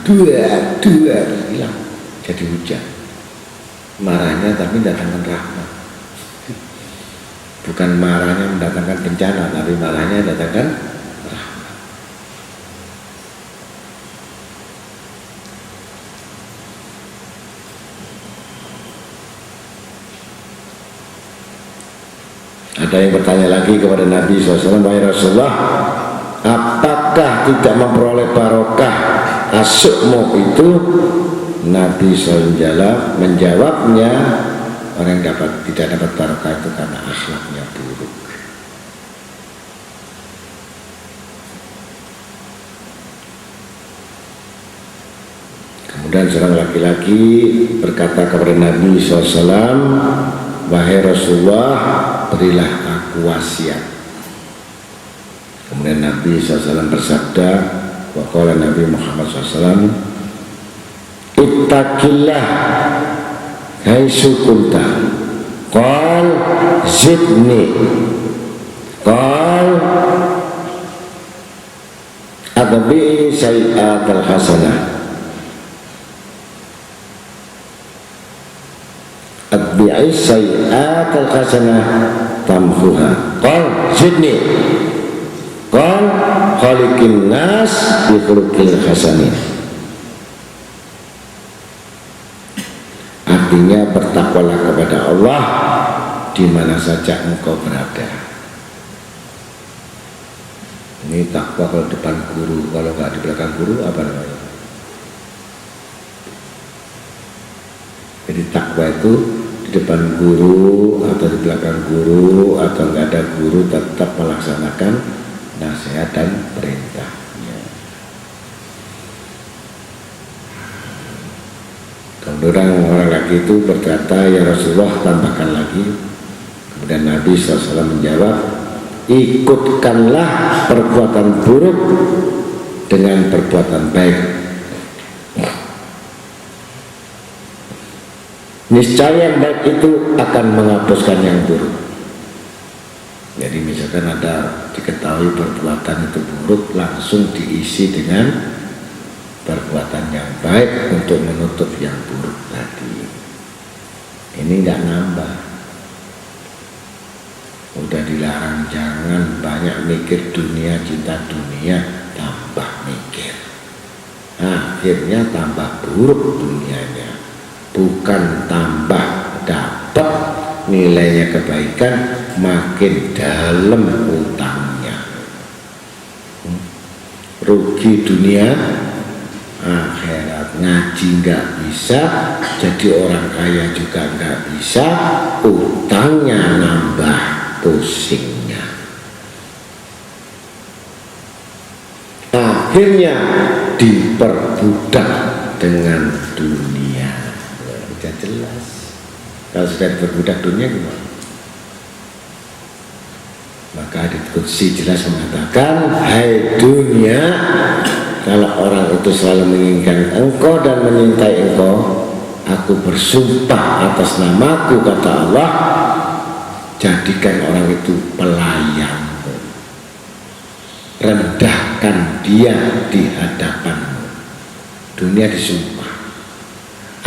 dua hilang, jadi hujan. Marahnya tapi mendatangkan rahmat. Bukan marahnya mendatangkan bencana, tapi marahnya mendatangkan rahmat. Ada yang bertanya lagi kepada Nabi SAW, wahai Rasulullah, apakah tidak memperoleh barokah asyukmu itu? Nabi SAW menjawabnya, orang yang tidak dapat barokah itu karena akhlaknya buruk. Kemudian seorang laki-laki berkata kepada Nabi SAW, wahai Rasulullah, berilah aku wasiat. Kemudian Nabi SAW bersabda, waqala Nabi Muhammad SAW, ittaqillah haitsu kunta, qal zidni, qal adbi sayyi'atal hasanah, adbi'i sayyi'atal hasanah tamhuha, qal zidni, qal khaliqin nas bi khuluqil hasanin. Artinya bertakwalah kepada Allah di mana saja engkau berada. Ini takwa kalau depan guru, kalau nggak di belakang guru apa namanya? Jadi takwa itu di depan guru atau di belakang guru atau nggak ada guru tetap melaksanakan nasihat dan perintah. Kemudian orang laki itu berkata, ya Rasulullah, tambahkan lagi. Kemudian Nabi SAW menjawab, ikutkanlah perbuatan buruk dengan perbuatan baik, niscaya yang baik itu akan menghapuskan yang buruk. Jadi misalkan ada diketahui perbuatan itu buruk, langsung diisi dengan perbuatan yang baik untuk menutup yang buruk tadi. Ini tidak nambah. Udah dilarang jangan banyak mikir dunia, cinta dunia, tambah mikir. Akhirnya tambah buruk dunianya, bukan tambah dapat nilainya kebaikan, makin dalam utangnya. Rugi dunia, akhirat. Ngaji nggak bisa, jadi orang kaya juga nggak bisa, utangnya nambah pusingnya. Akhirnya diperbudak dengan dunia. Udah jelas. Kalau sudah diperbudak dunia gimana? Maka hadits qudsi jelas mengatakan, hai dunia, kalau orang itu selalu menginginkan engkau dan menyintai engkau, aku bersumpah atas namaku, kata Allah, jadikan orang itu pelayanmu, rendahkan dia di hadapanmu. Dunia disumpah,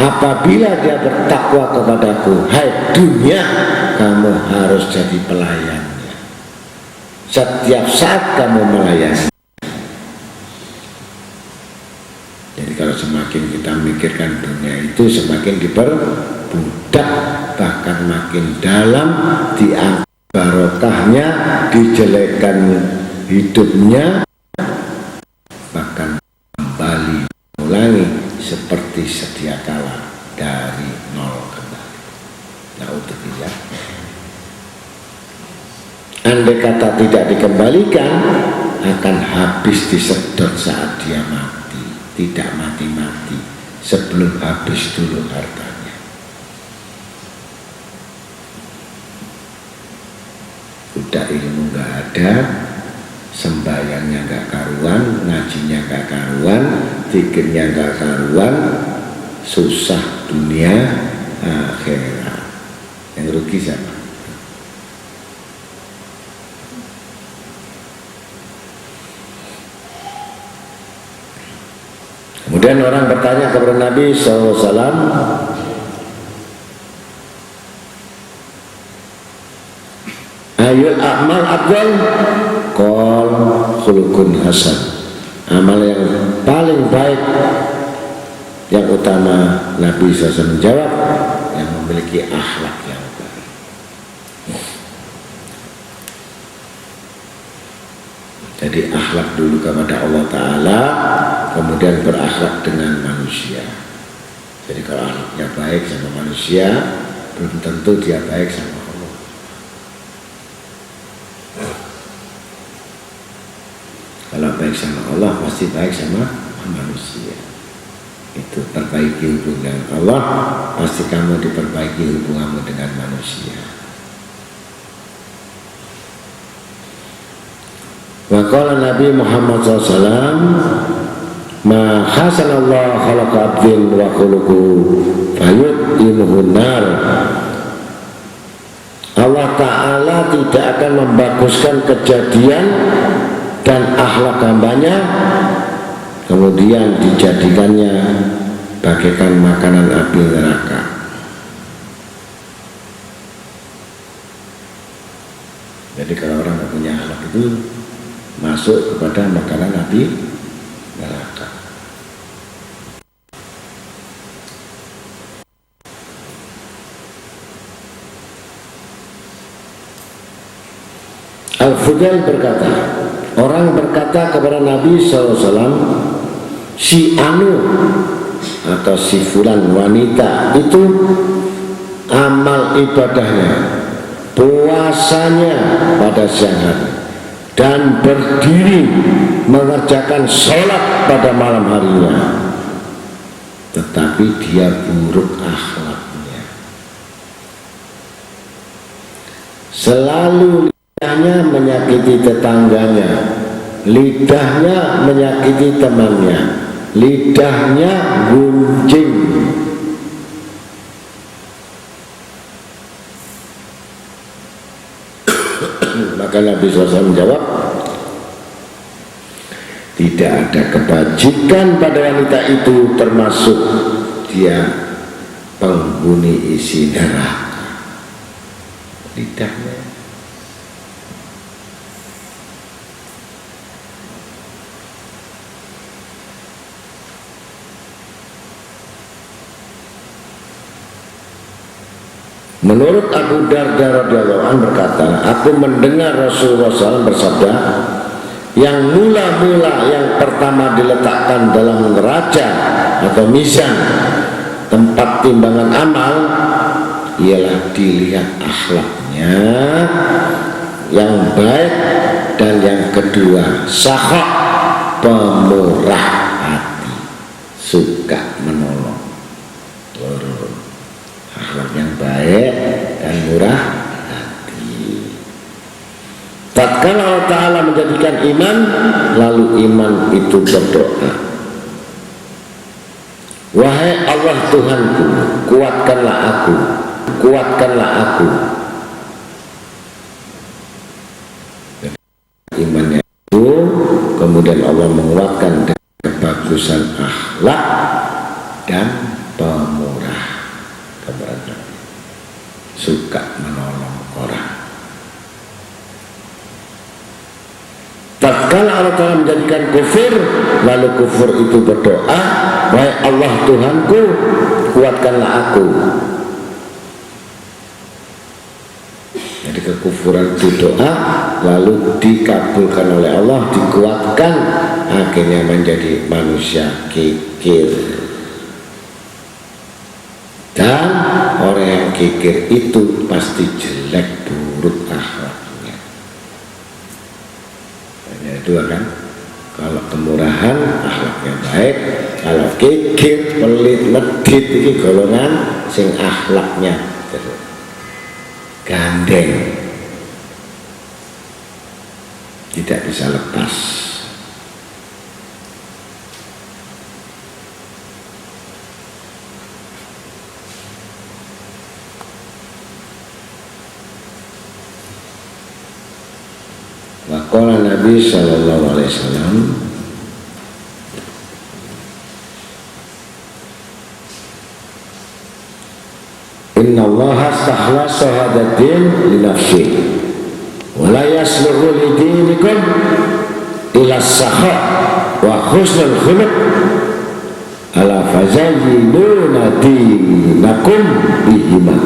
apabila dia bertakwa kepadaku, hai dunia, kamu harus jadi pelayannya. Setiap saat kamu melayani. Jadi kalau semakin kita mikirkan dunia itu, semakin diperbudak, bahkan makin dalam, diangkat barokahnya, dijelekan hidupnya, bahkan kembali ulangi seperti sedia kala dari nol kembali. Naudzubillah. Andai kata tidak dikembalikan, akan habis disedot saat dia mati. Tidak mati-mati, sebelum habis dulu hartanya. Udah ilmu gak ada, sembahyangnya gak karuan, ngajinya gak karuan, zikirnya gak karuan, susah dunia akhirat. Yang rugi siapa? Kemudian orang bertanya kepada Nabi SAW, ayul a'mal afdal? Qol khuluqun hasan. Amal yang paling baik, yang utama, Nabi SAW menjawab, yang memiliki akhlak yang baik. Jadi akhlak dulu kepada Allah Ta'ala, kemudian berakhlak dengan manusia. Jadi kalau akhlaknya baik sama manusia, belum tentu dia baik sama Allah. Kalau baik sama Allah, pasti baik sama manusia. Itu perbaiki hubungan Allah, pasti kamu diperbaiki hubunganmu dengan manusia. Wa qala Nabi Muhammad SAW, ma hasanallahu khalaqa abdin wa khuluqu fayud'inuhun nar. Allah Ta'ala tidak akan membaguskan kejadian dan akhlak hambanya, kemudian dijadikannya bagaikan makanan api neraka. Jadi kalau orang yang punya akhlak itu masuk kepada makanan api neraka. Al-Fudail berkata, orang berkata kepada Nabi SAW, si anu atau si fulan wanita itu amal ibadahnya, puasanya pada siang hari dan berdiri mengerjakan sholat pada malam harinya, tetapi dia buruk akhlaknya, selalu lidahnya menyakiti tetangganya, lidahnya menyakiti temannya, lidahnya gunjing. Maka Nabi SAW menjawab, tidak ada kebajikan pada wanita itu, termasuk dia penghuni isi neraka. Lidahnya. Menurut Abu Darda radhiyallahu anhu berkata, aku mendengar Rasulullah SAW bersabda, yang mula-mula yang pertama diletakkan dalam neraca atau mizan, tempat timbangan amal, ialah dilihat akhlaknya yang baik, dan yang kedua sakhah, pemurah hati, suka menolong. Akhlak yang baik dan murah hati. Tatkala Allah Ta'ala menjadikan iman, lalu iman itu berdoa, wahai Allah Tuhanku, kuatkanlah aku, kuatkanlah aku. Imannya itu kemudian Allah menguatkan dengan kebagusan akhlak dan pemurah, suka menolong orang. Tatkala Allah Ta'ala menjadikan kufur, lalu kufur itu berdoa, wahai Allah Tuhanku, kuatkanlah aku. Jadi kekufuran itu doa, lalu dikabulkan oleh Allah, dikuatkan, akhirnya menjadi manusia kikir. Dan orang yang kikir itu pasti jelek, buruk akhlaknya. Hanya dua kan, kalau kemurahan akhlaknya baik, kalau kikir, pelit, medit, ini golongan sing akhlaknya gandeng, tidak bisa lepas. Waqala Nabi sallallahu alaihi wasallam, Inna Allah astahwa syahadatin li nafsi wa la yasluhu li dinikum ila sakha wa husnul khuluq ala fazayyinuna dinakum bihima.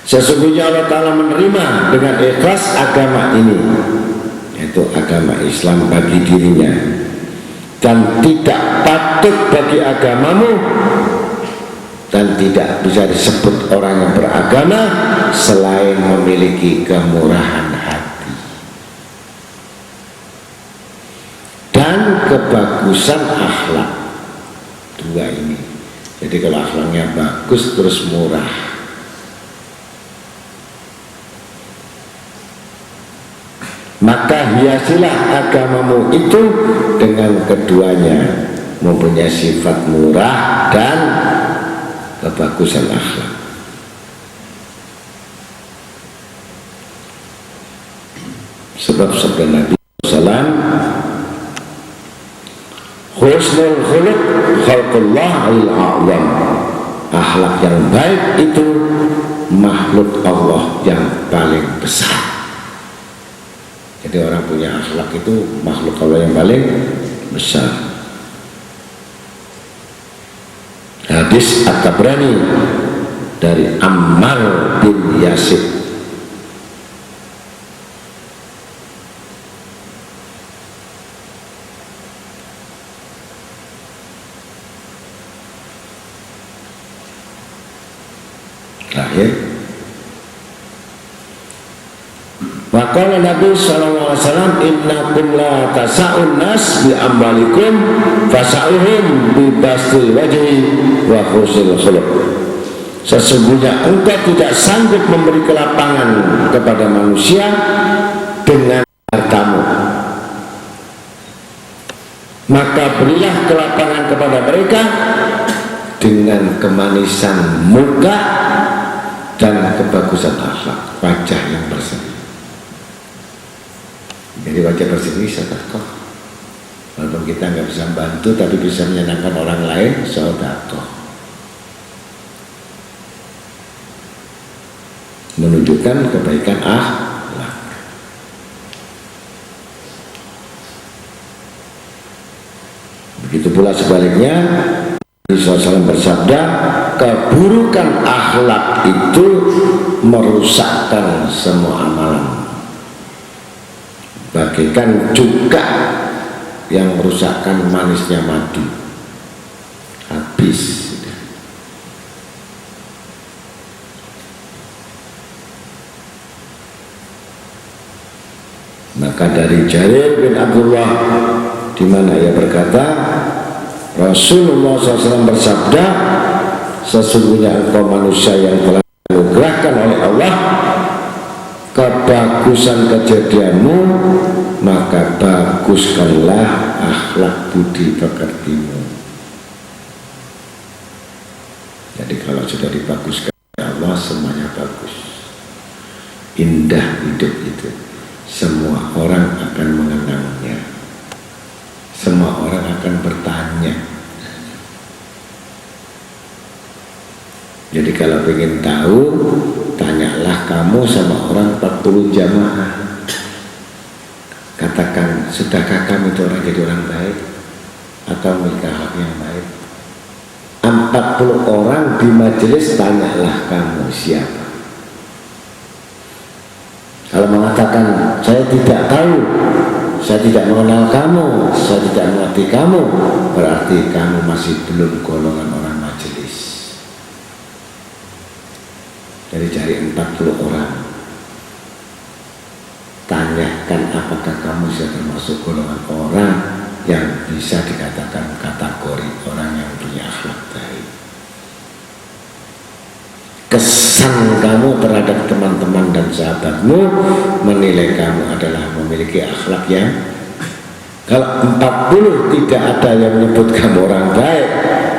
Sesungguhnya Allah Ta'ala menerima dengan ikhlas agama ini, yaitu agama Islam bagi dirinya, dan tidak patut bagi agamamu dan tidak bisa disebut orang yang beragama selain memiliki kemurahan hati dan kebagusan akhlak. Dua ini. Jadi kalau akhlaknya bagus terus murah, maka hiasilah agamamu itu dengan keduanya, mempunyai sifat murah dan kebagusan akhlak. Sebab sabda Nabi SAW, husnul khuluq khalqullah al-a'zam. Akhlak yang baik itu makhluk Allah yang paling besar. Jadi orang punya akhlak itu makhluk Allah yang paling besar. Hadis At-Tabrani dari Ammar bin Yasir. Lahir. Maka Nabi SAW, innakum la tasa'un nas bi ambalikum fasa'uhum bi bastil wajhi wa husnil khuluq. Sesungguhnya engkau tidak sanggup memberi kelapangan kepada manusia dengan hartamu, maka berilah kelapangan kepada mereka dengan kemanisan muka dan kebagusan akhlak, wajah yang berseri. Jadi wajah berseri sedekah. Walaupun kita nggak bisa bantu, tapi bisa menyenangkan orang lain, sedekah. Menunjukkan kebaikan akhlak. Begitu pula sebaliknya, Nabi SAW bersabda, keburukan akhlak itu merusakkan semua amalan, bagaikan cuka yang merusakkan manisnya madu, habis. Maka dari Jarir bin Abdullah, di mana ia berkata, Rasulullah SAW bersabda, sesungguhnya engkau manusia yang telah dianugerahkan oleh Allah kebagusan kejadianmu, maka baguskanlah akhlak budi pekertimu. Jadi kalau sudah dibaguskan Allah, semuanya bagus, indah hidup itu. Semua orang akan mengenangnya, semua orang akan bertanya. Jadi kalau ingin tahu, tanyalah kamu sama orang 40 jamaah. Katakan, sudahkah kamu itu orang jadi orang baik atau memiliki hak yang baik? 40 orang di majelis, tanyalah kamu siapa. Kalau mengatakan saya tidak tahu, saya tidak mengenal kamu, saya tidak mengerti kamu, berarti kamu masih belum golongan orang majelis. Jadi cari 40 orang, tanyakan apakah kamu sudah termasuk golongan orang yang bisa dikatakan kategori orang yang punya akhlak baik. Kesan kamu terhadap teman-teman dan sahabatmu menilai kamu adalah memiliki akhlak yang, kalau 40 tidak ada yang menyebut kamu orang baik,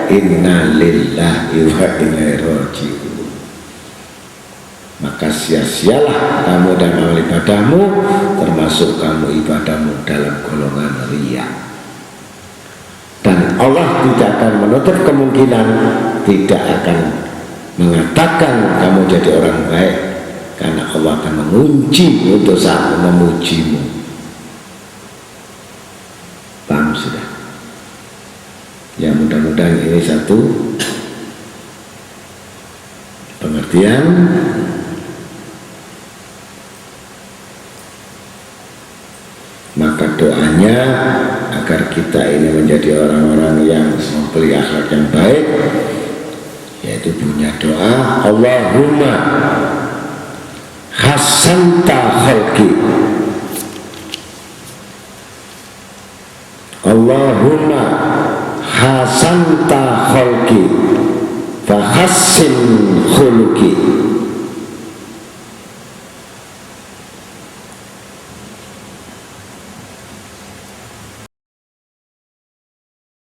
inna lillahi wa inna ilaihi raji'un, maka sia-sialah kamu dan amal ibadahmu, termasuk kamu ibadahmu dalam golongan riya. Dan Allah tidak akan menutup kemungkinan tidak akan mengatakan kamu jadi orang baik, karena Allah akan mengunci untuk saat memujimu. Paham sudah? Ya, mudah-mudahan ini satu pengertian. Maka doanya agar kita ini menjadi orang-orang yang memiliki akhlak yang baik, yaitu punya doa, Allahumma hasanta khalqi, Allahumma hasanta khalqi fahassin khuluqi.